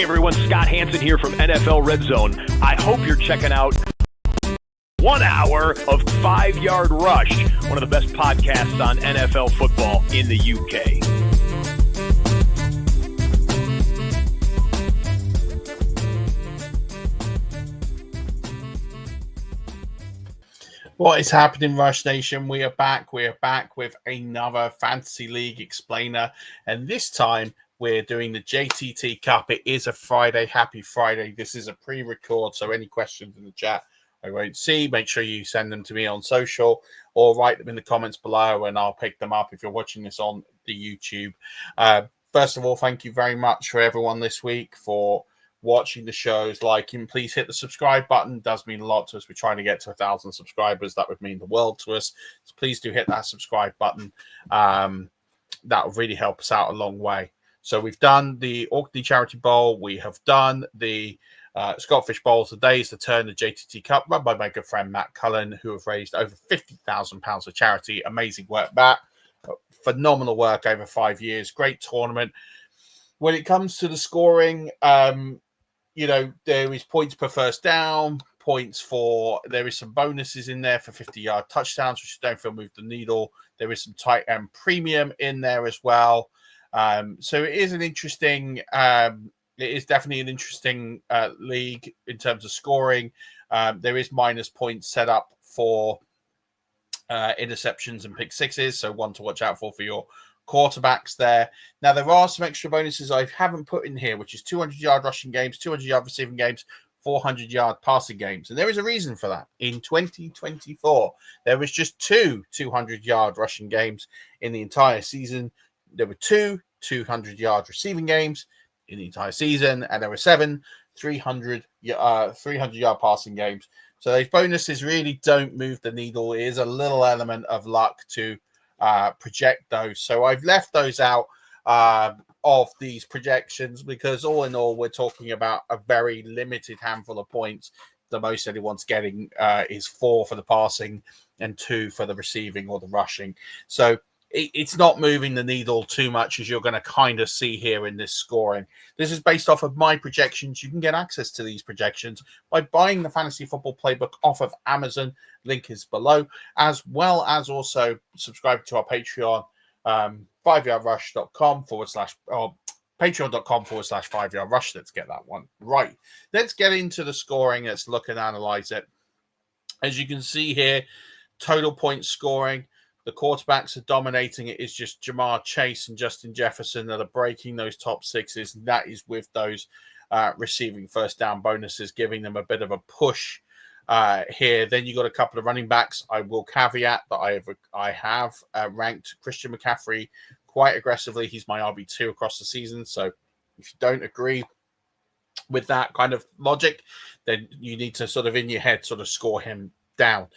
everyone, Scott Hansen here from NFL Red Zone. I hope you're checking out 1 hour of 5 Yard Rush, one of the best podcasts on NFL football in the UK. What is happening, Rush Nation? We are back. We are back with another Fantasy League explainer, and this time we're doing the JTT Cup. It is a Friday. Happy Friday. This is a pre-record, so any questions in the chat I won't see. Make sure you send them to me on social or write them in the comments below, and I'll pick them up if you're watching this on the YouTube. First of all, thank you very much for everyone this week for watching the shows, liking. Please hit the subscribe button. It does mean a lot to us. We're trying to get to 1,000 subscribers. That would mean the world to us. So please do hit that subscribe button. That will really help us out a long way. So we've done the Orkney Charity Bowl. We have done the Scottish Bowl. Today is the turn of JTT Cup, run by my good friend Matt Cullen, who have raised over £50,000 for charity. Amazing work, Matt. Phenomenal work over 5 years. Great tournament. When it comes to the scoring, there is points per first down, there is some bonuses in there for 50-yard touchdowns, which don't feel move the needle. There is some tight end premium in there as well. So it is an interesting, it is definitely an interesting league in terms of scoring. There is minus points set up for interceptions and pick sixes, so one to watch out for your quarterbacks there. Now, there are some extra bonuses I haven't put in here, which is 200-yard rushing games, 200-yard receiving games, 400-yard passing games. And there is a reason for that. In 2024, there was just 2 200-yard rushing games in the entire season. There were 2 200-yard receiving games in the entire season, and there were 7 300-yard passing games. So those bonuses really don't move the needle. It is a little element of luck to project those. So I've left those out of these projections because all in all, we're talking about a very limited handful of points. The most anyone's getting is 4 for the passing and 2 for the receiving or the rushing. So it's not moving the needle too much, as you're going to kind of see here in this scoring. This is based off of my projections. You can get access to these projections by buying the Fantasy Football Playbook off of Amazon. Link is below, as well as also subscribe to our Patreon, 5yardrush.com/ or patreon.com/5yardrush. Let's get that one right. Let's get into the scoring. Let's look and analyze it. As you can see here, total point scoring. The quarterbacks are dominating. It is just Jamar Chase and Justin Jefferson that are breaking those top sixes. And that is with those receiving first down bonuses, giving them a bit of a push here. Then you got a couple of running backs. I will caveat that I have ranked Christian McCaffrey quite aggressively. He's my RB2 across the season. So if you don't agree with that kind of logic, then you need to sort of in your head sort of score him down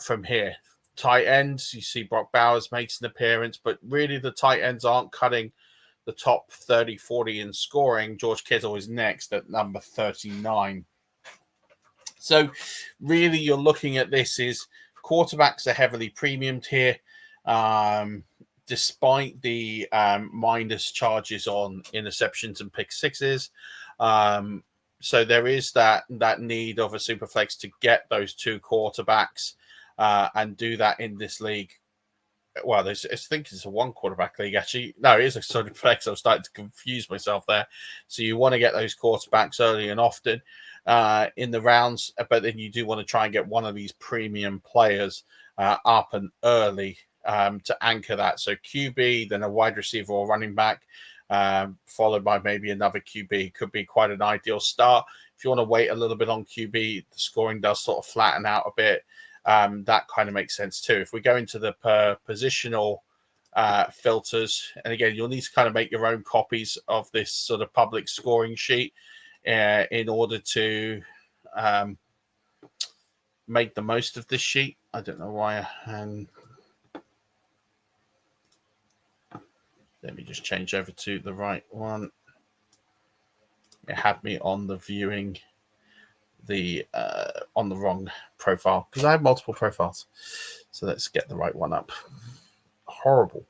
from here. Tight ends, you see Brock Bowers makes an appearance, but really the tight ends aren't cutting the top 30, 40 in scoring. George Kittle is next at number 39. So really you're looking at this is quarterbacks are heavily premiumed here, despite the minus charges on interceptions and pick sixes. So there is that need of a super flex to get those 2 quarterbacks and do that in this league. Well, I think it's a 1 quarterback league, actually. No, it is a sort of flex. I was starting to confuse myself there. So you want to get those quarterbacks early and often in the rounds, but then you do want to try and get one of these premium players up and early to anchor that. So QB, then a wide receiver or running back, followed by maybe another QB. Could be quite an ideal start. If you want to wait a little bit on QB, the scoring does sort of flatten out a bit. That kind of makes sense too. If we go into the positional filters, and again, you'll need to kind of make your own copies of this sort of public scoring sheet in order to make the most of this sheet. I don't know why. Let me just change over to the right one. It had me on the viewing on the wrong profile because I have multiple profiles. So let's get the right one up. Horrible.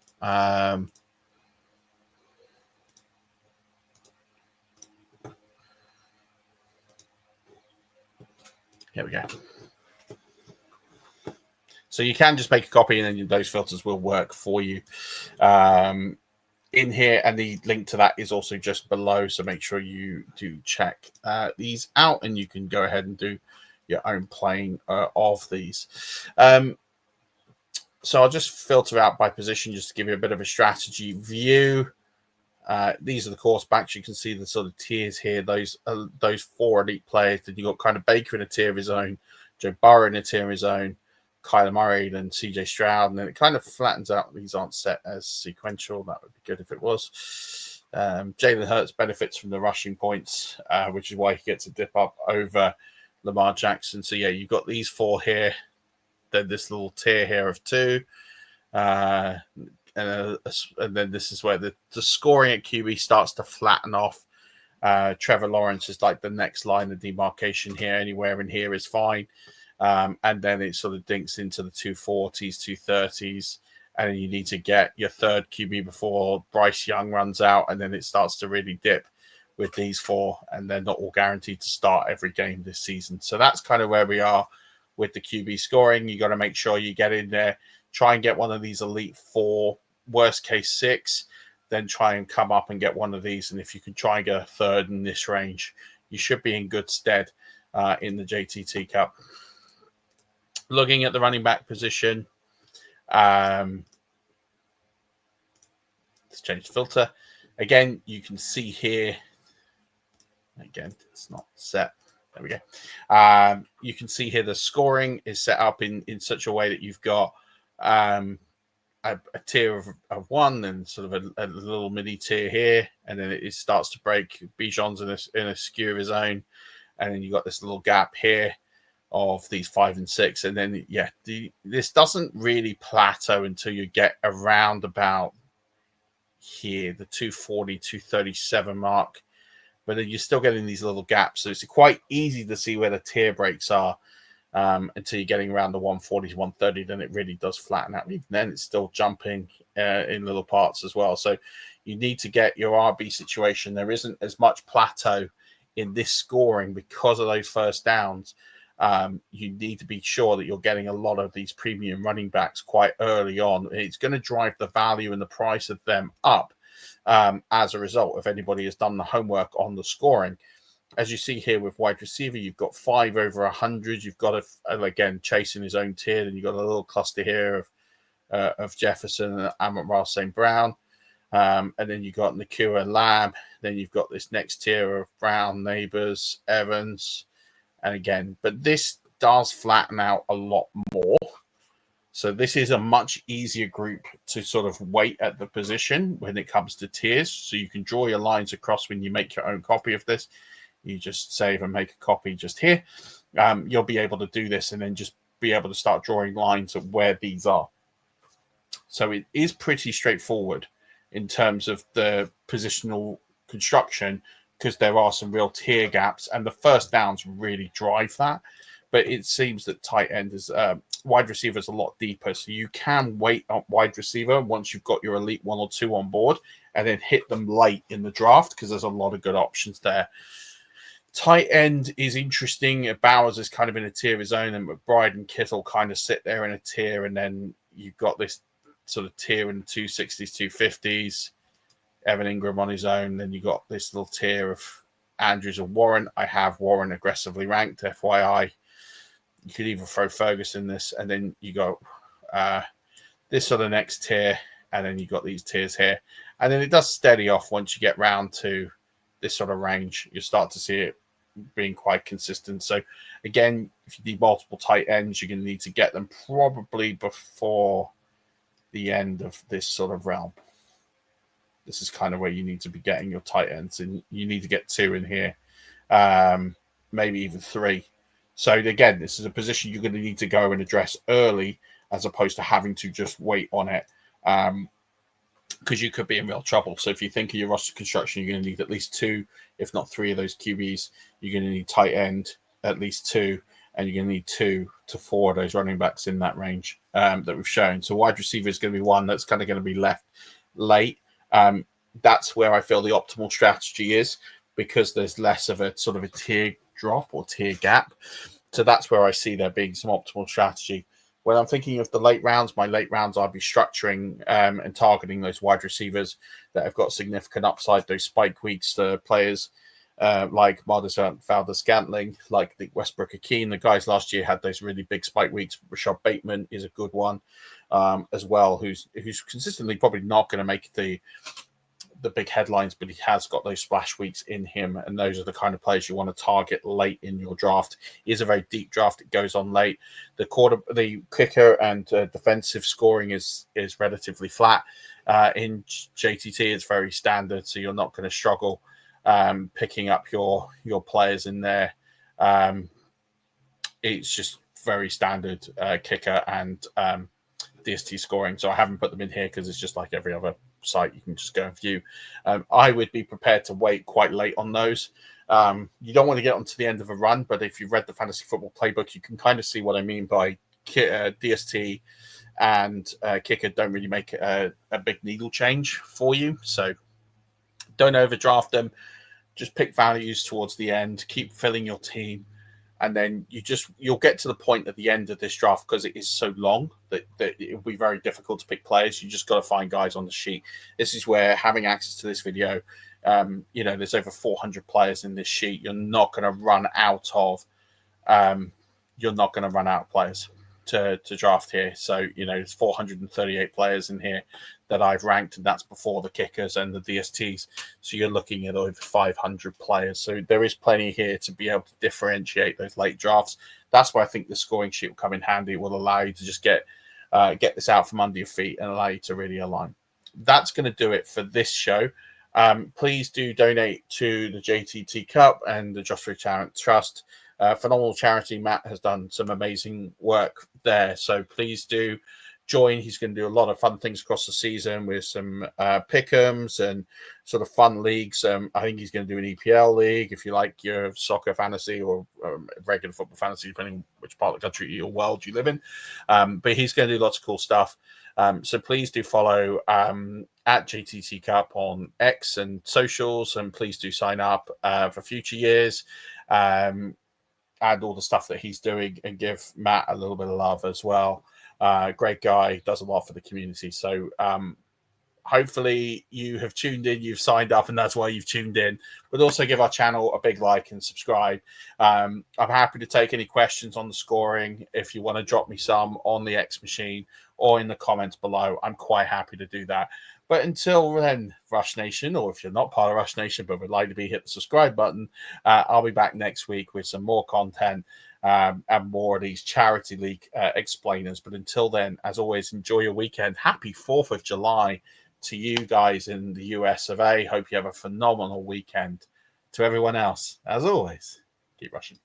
Here we go. So you can just make a copy and then those filters will work for you in here. And the link to that is also just below. So make sure you do check these out and you can go ahead and do your own playing of these. So I'll just filter out by position just to give you a bit of a strategy view. These are the course backs. You can see the sort of tiers here. Those 4 elite players. Then you got kind of Baker in a tier of his own, Joe Burrow in a tier of his own, Kyler Murray, then CJ Stroud, and then it kind of flattens out. These aren't set as sequential. That would be good if it was. Jalen Hurts benefits from the rushing points, which is why he gets a dip up over Lamar Jackson. So yeah, you've got these 4 here. Then this little tier here of 2. And then this is where the scoring at QB starts to flatten off. Trevor Lawrence is like the next line of demarcation here. Anywhere in here is fine. And then it sort of dinks into the 240s, 230s. And then you need to get your third QB before Bryce Young runs out. And then it starts to really dip with these 4. And they're not all guaranteed to start every game this season. So that's kind of where we are with the QB scoring. You got to make sure you get in there. Try and get one of these elite 4, worst case 6, then try and come up and get one of these. And if you can try and get a third in this range, you should be in good stead in the JTT Cup. Looking at the running back position, let's change the filter. Again, you can see here, again, it's not set. There we go. You can see here the scoring is set up in such a way that you've got a tier of 1 and sort of a little mini tier here, and then it starts to break. Bijan's in a skew of his own, and then you've got this little gap here of these 5 and 6, and then this doesn't really plateau until you get around about here, the 240, 237 mark. But then you're still getting these little gaps. So it's quite easy to see where the tier breaks are until you're getting around the 140 to 130. Then it really does flatten out. Even then, it's still jumping in little parts as well. So you need to get your RB situation. There isn't as much plateau in this scoring because of those first downs. You need to be sure that you're getting a lot of these premium running backs quite early on. It's going to drive the value and the price of them up. As a result, if anybody has done the homework on the scoring. As you see here with wide receiver, you've got 5 over 100. You've got, again, chasing his own tier. And you've got a little cluster here of Jefferson and Amon-Ra St. Brown. And then you've got Nakua and Lamb. Then you've got this next tier of Brown, Neighbors, Evans. And again, but this does flatten out a lot more. So this is a much easier group to sort of weight at the position when it comes to tiers. So you can draw your lines across when you make your own copy of this. You just save and make a copy just here. You'll be able to do this and then just be able to start drawing lines of where these are. So it is pretty straightforward in terms of the positional construction because there are some real tier gaps and the first downs really drive that. But it seems that tight end is wide receiver is a lot deeper. So you can wait on wide receiver once you've got your elite 1 or 2 on board and then hit them late in the draft because there's a lot of good options there. Tight end is interesting. Bowers is kind of in a tier of his own, and McBride and Kittle kind of sit there in a tier. And then you've got this sort of tier in the 260s, 250s. Evan Ingram on his own. Then you got this little tier of Andrews and Warren. I have Warren aggressively ranked, FYI. You could even throw Ferguson in this, and then you go this sort of next tier, and then you got these tiers here. And then it does steady off once you get round to this sort of range. You start to see it being quite consistent. So again, if you need multiple tight ends, you're going to need to get them probably before the end of this sort of realm. This is kind of where you need to be getting your tight ends, and you need to get 2 in here, maybe even 3. So again, this is a position you're going to need to go and address early as opposed to having to just wait on it because you could be in real trouble. So if you think of your roster construction, you're going to need at least 2, if not 3 of those QBs. You're going to need tight end, at least 2, and you're going to need 2 to 4 of those running backs in that range that we've shown. So wide receiver is going to be one that's kind of going to be left late. That's where I feel the optimal strategy is because there's less of a sort of a tier drop or tier gap. So that's where I see there being some optimal strategy. When I'm thinking of the late rounds, my late rounds, I'll be structuring and targeting those wide receivers that have got significant upside, those spike weeks, the players like Marcus Valdes-Scantling, like the Westbrook-Akeen. The guys last year had those really big spike weeks. Rashad Bateman is a good one as well, who's consistently probably not going to make the big headlines, but he has got those splash weeks in him, and those are the kind of players you want to target late in your draft. It is a very deep draft; it goes on late. The kicker and defensive scoring is relatively flat. In JTT, it's very standard, so you're not going to struggle picking up your players in there. It's just very standard kicker and DST scoring. So I haven't put them in here because it's just like every other site you can just go and view. I would be prepared to wait quite late on those. You don't want to get onto the end of a run, but if you've read the Fantasy Football Playbook, you can kind of see what I mean by DST and kicker don't really make a big needle change for you. So don't overdraft them. Just pick values towards the end. Keep filling your team. And then you'll get to the point at the end of this draft, because it is so long that it will be very difficult to pick players. You just got to find guys on the sheet. This is where having access to this video, there's over 400 players in this sheet. You're not going to run out of players to draft here. So, there's 438 players in here that I've ranked, and that's before the kickers and the DSTs. So you're looking at over 500 players. So there is plenty here to be able to differentiate those late drafts. That's why I think the scoring sheet will come in handy. It will allow you to just get this out from under your feet and allow you to really align. That's going to do it for this show. Please do donate to the JTT Cup and the Joshua Charity Trust. Phenomenal charity. Matt has done some amazing work there. So please do join. He's going to do a lot of fun things across the season with some pick'ems and sort of fun leagues. I think he's going to do an EPL league if you like your soccer fantasy or regular football fantasy, depending on which part of the country or world you live in. But he's going to do lots of cool stuff. So please do follow at JTT Cup on X and socials, and please do sign up for future years. And all the stuff that he's doing, and give Matt a little bit of love as well. Great guy, does a lot for the community. So hopefully you have tuned in, you've signed up, and that's why you've tuned in. But also give our channel a big like and subscribe. I'm happy to take any questions on the scoring. If you want to drop me some on the X machine or in the comments below, I'm quite happy to do that. But until then, Rush Nation, or if you're not part of Rush Nation but would like to be, hit the subscribe button. I'll be back next week with some more content and more of these charity league explainers. But until then, as always, enjoy your weekend. Happy 4th of July to you guys in the US of A. Hope you have a phenomenal weekend. To everyone else, as always, keep rushing.